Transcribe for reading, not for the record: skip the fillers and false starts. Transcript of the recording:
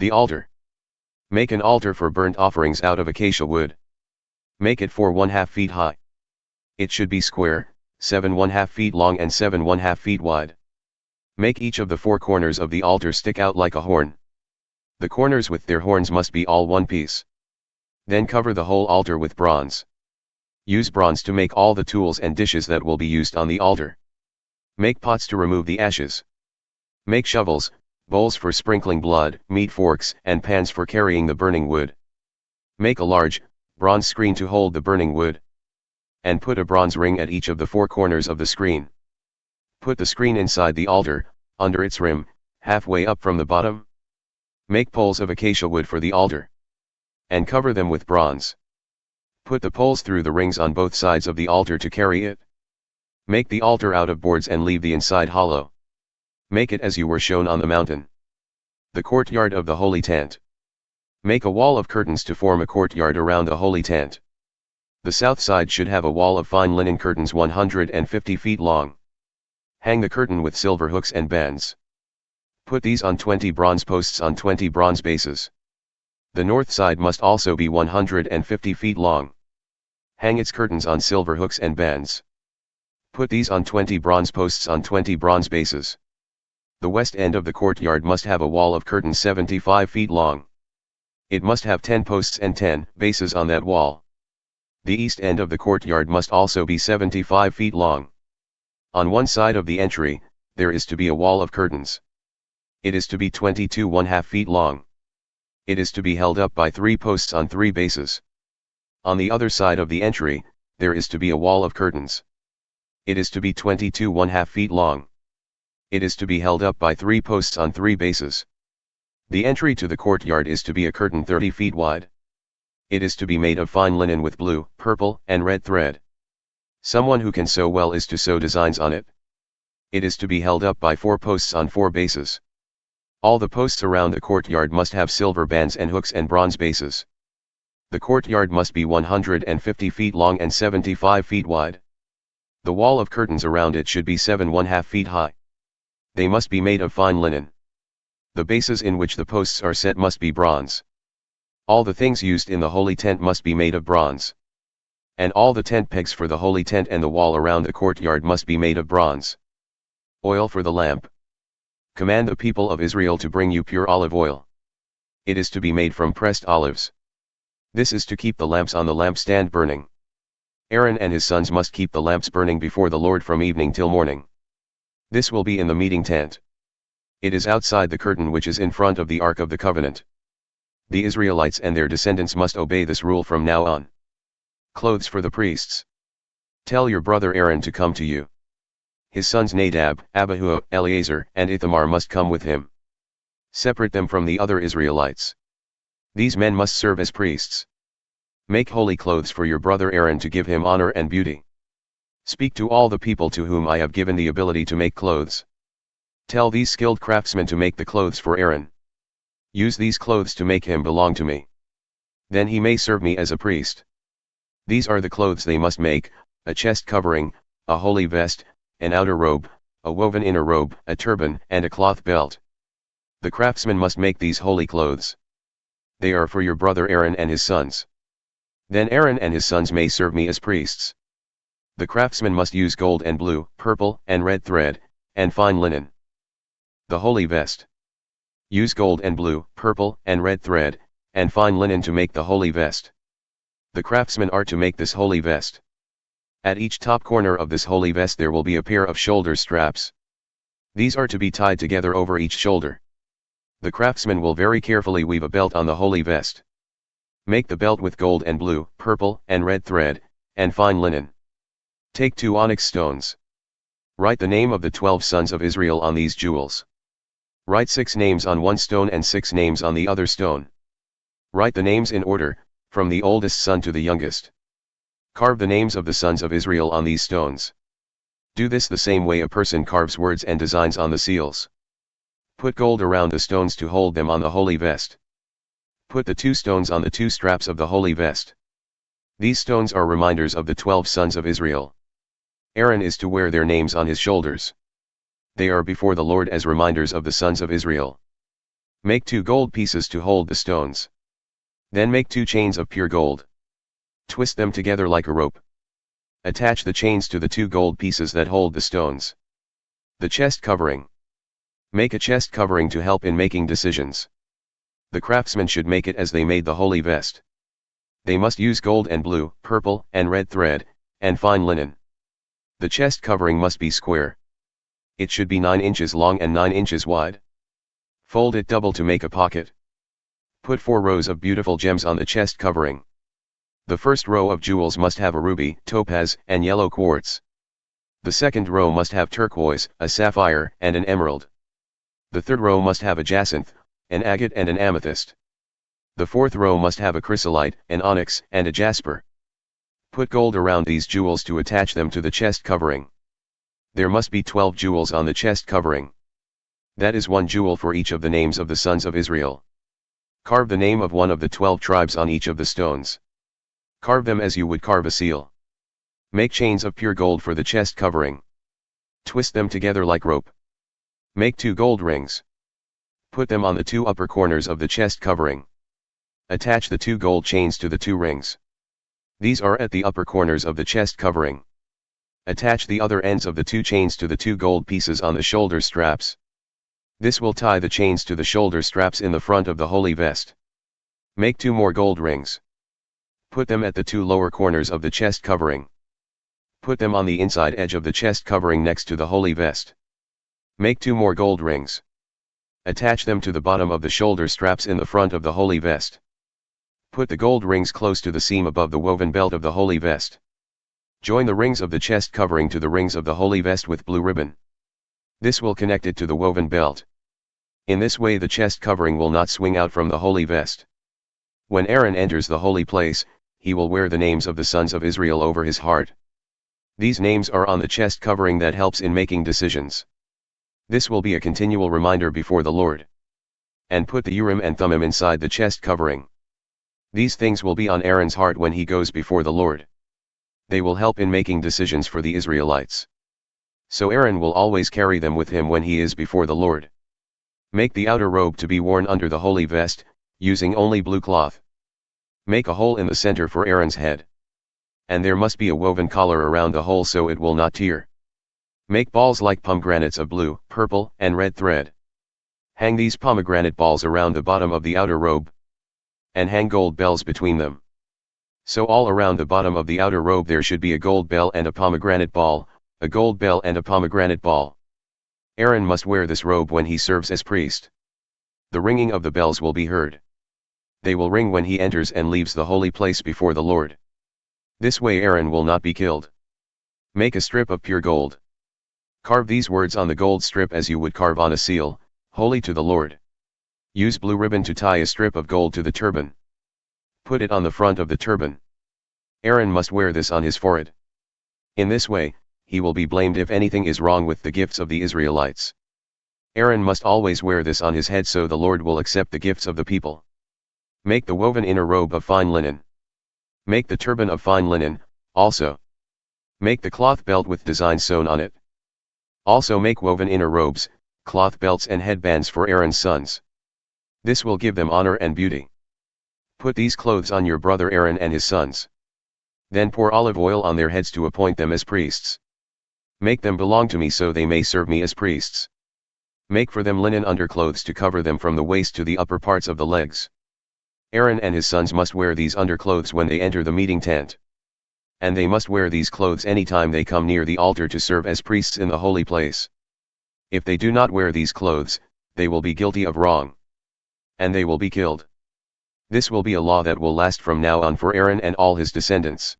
The altar. Make an altar for burnt offerings out of acacia wood. Make it 4½ feet high. It should be square, 7½ feet long and 7½ feet wide. Make each of the 4 corners of the altar stick out like a horn. The corners with their horns must be all one piece. Then cover the whole altar with bronze. Use bronze to make all the tools and dishes that will be used on the altar. Make pots to remove the ashes. Make shovels, bowls for sprinkling blood, meat forks, and pans for carrying the burning wood. Make a large, bronze screen to hold the burning wood. And put a bronze ring at each of the 4 corners of the screen. Put the screen inside the altar, under its rim, halfway up from the bottom. Make poles of acacia wood for the altar. And cover them with bronze. Put the poles through the rings on both sides of the altar to carry it. Make the altar out of boards and leave the inside hollow. Make it as you were shown on the mountain. The courtyard of the holy tent. Make a wall of curtains to form a courtyard around the holy tent. The south side should have a wall of fine linen curtains 150 feet long. Hang the curtain with silver hooks and bands. Put these on 20 bronze posts on 20 bronze bases. The north side must also be 150 feet long. Hang its curtains on silver hooks and bands. Put these on 20 bronze posts on 20 bronze bases. The west end of the courtyard must have a wall of curtains 75 feet long. It must have 10 posts and 10 bases on that wall. The east end of the courtyard must also be 75 feet long. On one side of the entry, there is to be a wall of curtains. It is to be 22½ feet long. It is to be held up by 3 posts on 3 bases. On the other side of the entry, there is to be a wall of curtains. It is to be 22½ feet long. It is to be held up by 3 posts on 3 bases. The entry to the courtyard is to be a curtain 30 feet wide. It is to be made of fine linen with blue, purple, and red thread. Someone who can sew well is to sew designs on it. It is to be held up by 4 posts on 4 bases. All the posts around the courtyard must have silver bands and hooks and bronze bases. The courtyard must be 150 feet long and 75 feet wide. The wall of curtains around it should be 7½ feet high. They must be made of fine linen. The bases in which the posts are set must be bronze. All the things used in the holy tent must be made of bronze. And all the tent pegs for the holy tent and the wall around the courtyard must be made of bronze. Oil for the lamp. Command the people of Israel to bring you pure olive oil. It is to be made from pressed olives. This is to keep the lamps on the lampstand burning. Aaron and his sons must keep the lamps burning before the Lord from evening till morning. This will be in the meeting tent. It is outside the curtain which is in front of the Ark of the Covenant. The Israelites and their descendants must obey this rule from now on. Clothes for the priests. Tell your brother Aaron to come to you. His sons Nadab, Abihu, Eleazar, and Ithamar must come with him. Separate them from the other Israelites. These men must serve as priests. Make holy clothes for your brother Aaron to give him honor and beauty. Speak to all the people to whom I have given the ability to make clothes. Tell these skilled craftsmen to make the clothes for Aaron. Use these clothes to make him belong to me. Then he may serve me as a priest. These are the clothes they must make: a chest covering, a holy vest, an outer robe, a woven inner robe, a turban, and a cloth belt. The craftsmen must make these holy clothes. They are for your brother Aaron and his sons. Then Aaron and his sons may serve me as priests. The craftsmen must use gold and blue, purple, and red thread, and fine linen. The holy vest. Use gold and blue, purple, and red thread, and fine linen to make the holy vest. The craftsmen are to make this holy vest. At each top corner of this holy vest there will be a pair of shoulder straps. These are to be tied together over each shoulder. The craftsman will very carefully weave a belt on the holy vest. Make the belt with gold and blue, purple, and red thread, and fine linen. Take 2 onyx stones. Write the name of the 12 sons of Israel on these jewels. Write 6 names on one stone and 6 names on the other stone. Write the names in order, from the oldest son to the youngest. Carve the names of the sons of Israel on these stones. Do this the same way a person carves words and designs on the seals. Put gold around the stones to hold them on the holy vest. Put the 2 stones on the 2 straps of the holy vest. These stones are reminders of the 12 sons of Israel. Aaron is to wear their names on his shoulders. They are before the Lord as reminders of the sons of Israel. Make 2 gold pieces to hold the stones. Then make 2 chains of pure gold. Twist them together like a rope. Attach the chains to the 2 gold pieces that hold the stones. The chest covering. Make a chest covering to help in making decisions. The craftsmen should make it as they made the holy vest. They must use gold and blue, purple, and red thread, and fine linen. The chest covering must be square. It should be 9 inches long and 9 inches wide. Fold it double to make a pocket. Put 4 rows of beautiful gems on the chest covering. The first row of jewels must have a ruby, topaz, and yellow quartz. The second row must have turquoise, a sapphire, and an emerald. The third row must have a jacinth, an agate and an amethyst. The fourth row must have a chrysolite, an onyx, and a jasper. Put gold around these jewels to attach them to the chest covering. There must be 12 jewels on the chest covering. That is 1 jewel for each of the names of the sons of Israel. Carve the name of one of the 12 tribes on each of the stones. Carve them as you would carve a seal. Make chains of pure gold for the chest covering. Twist them together like rope. Make 2 gold rings. Put them on the 2 upper corners of the chest covering. Attach the 2 gold chains to the 2 rings. These are at the upper corners of the chest covering. Attach the other ends of the 2 chains to the 2 gold pieces on the shoulder straps. This will tie the chains to the shoulder straps in the front of the holy vest. Make 2 more gold rings. Put them at the 2 lower corners of the chest covering. Put them on the inside edge of the chest covering next to the holy vest. Make 2 more gold rings. Attach them to the bottom of the shoulder straps in the front of the holy vest. Put the gold rings close to the seam above the woven belt of the holy vest. Join the rings of the chest covering to the rings of the holy vest with blue ribbon. This will connect it to the woven belt. In this way the chest covering will not swing out from the holy vest. When Aaron enters the holy place, he will wear the names of the sons of Israel over his heart. These names are on the chest covering that helps in making decisions. This will be a continual reminder before the Lord. And put the Urim and Thummim inside the chest covering. These things will be on Aaron's heart when he goes before the Lord. They will help in making decisions for the Israelites. So Aaron will always carry them with him when he is before the Lord. Make the outer robe to be worn under the holy vest, using only blue cloth. Make a hole in the center for Aaron's head. And there must be a woven collar around the hole so it will not tear. Make balls like pomegranates of blue, purple, and red thread. Hang these pomegranate balls around the bottom of the outer robe. And hang gold bells between them. So all around the bottom of the outer robe there should be a gold bell and a pomegranate ball, a gold bell and a pomegranate ball. Aaron must wear this robe when he serves as priest. The ringing of the bells will be heard. They will ring when he enters and leaves the holy place before the Lord. This way Aaron will not be killed. Make a strip of pure gold. Carve these words on the gold strip as you would carve on a seal, holy to the Lord. Use blue ribbon to tie a strip of gold to the turban. Put it on the front of the turban. Aaron must wear this on his forehead. In this way, he will be blamed if anything is wrong with the gifts of the Israelites. Aaron must always wear this on his head so the Lord will accept the gifts of the people. Make the woven inner robe of fine linen. Make the turban of fine linen, also. Make the cloth belt with designs sewn on it. Also make woven inner robes, cloth belts and headbands for Aaron's sons. This will give them honor and beauty. Put these clothes on your brother Aaron and his sons. Then pour olive oil on their heads to appoint them as priests. Make them belong to me so they may serve me as priests. Make for them linen underclothes to cover them from the waist to the upper parts of the legs. Aaron and his sons must wear these underclothes when they enter the meeting tent. And they must wear these clothes anytime they come near the altar to serve as priests in the holy place. If they do not wear these clothes, they will be guilty of wrong. And they will be killed. This will be a law that will last from now on for Aaron and all his descendants.